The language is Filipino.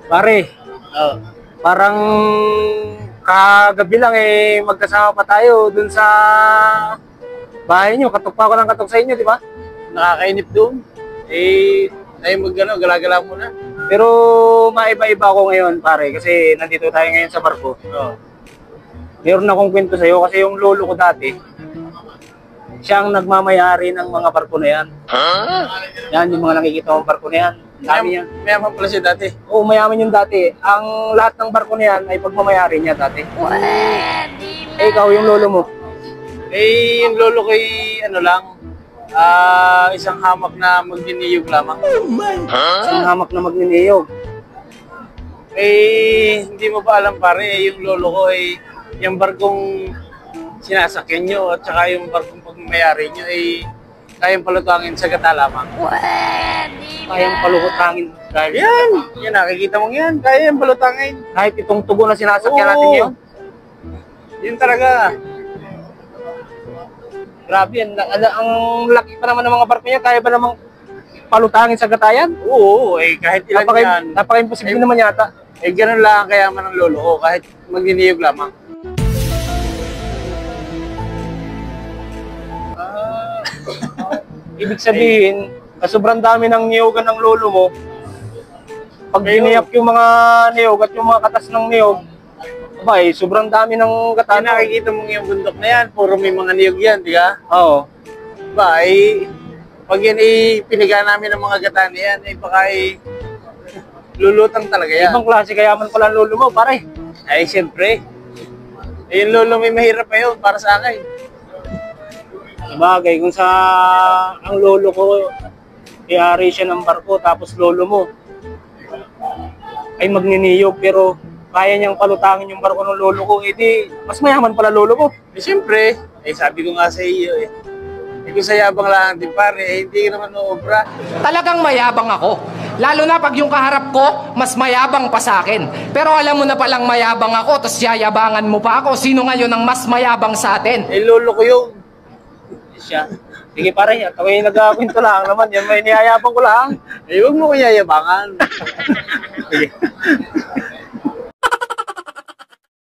Pare, Oh. parang kagabi lang magkasama pa tayo dun sa bahay nyo. Katok pa ako ng katok sa inyo, di ba? Nakakainip doon. Tayo gala-gala muna. Pero maiba-iba ako ngayon, pare, kasi nandito tayo ngayon sa barko. Oh. Meron akong kwento sa'yo kasi yung lolo ko dati, siyang nagmamayari ng mga barko na yan. Yan, yung mga nakikita mong barko na yan. Dami yan. Mayaman pala siya dati. Oo, mayaman yung dati. Ang lahat ng barko na yan ay pagmamayari niya dati. Ikaw, yung lolo mo. Yung lolo ko ano lang, isang hamak na magdiniyog lamang. Isang hamak na magniniyog. Hindi mo ba alam pare, yung lolo ko yung barkong sinasakyan nyo at saka yung barkong pagmamayari nyo kayang palutangin sa gata lamang. Kayang palukutangin. Yan, nakikita mo yan, kaya yung palutangin. Kahit itong tubo na sinasakyan natin ngayon. Yun talaga. Grabe yan. Ang laki pa naman ng mga barko niya. Kaya ba namang palutangin sa gatayan? Oo, kahit ilan yan. Napaka-imposible naman yata. Ganun lang ang kayaman ng lolo ko, kahit magniniyog lamang. Ibig sabihin, sobrang dami ng niyogan ng lolo mo, pag giniyak yung mga niyog at yung mga katas ng niyog, sobrang dami ng gata. Nakikita mo yung bundok na yan, puro may mga niyog yan, di ka? Oo. Pag yan piniga namin ng mga gata na yan, baka lulutang talaga yan. Ibang klase kayaman pala ang lolo mo, pare. Siyempre. Yung lolo may mahirap pa yun para sa akin. Sabagay, kung sa ang lolo ko, i-ari siya ng barko, tapos lolo mo ay magniniyog, pero kaya niyang palutangin yung barko ng lolo ko, edi mas mayaman pala lolo ko. Siyempre, sabi ko nga sa iyo kung sa yabang lang din pare, hindi naman obra. Talagang mayabang ako. Lalo na pag yung kaharap ko, mas mayabang pa sa akin. Pero alam mo na palang mayabang ako, tapos yayabangan mo pa ako. Sino ngayon ang mas mayabang sa atin? Lolo ko yung Siya. Sige pare, at ako yung nagkakwento lang naman, yan may niyayabang ko lang. huwag mo ko yayabangan. Sige.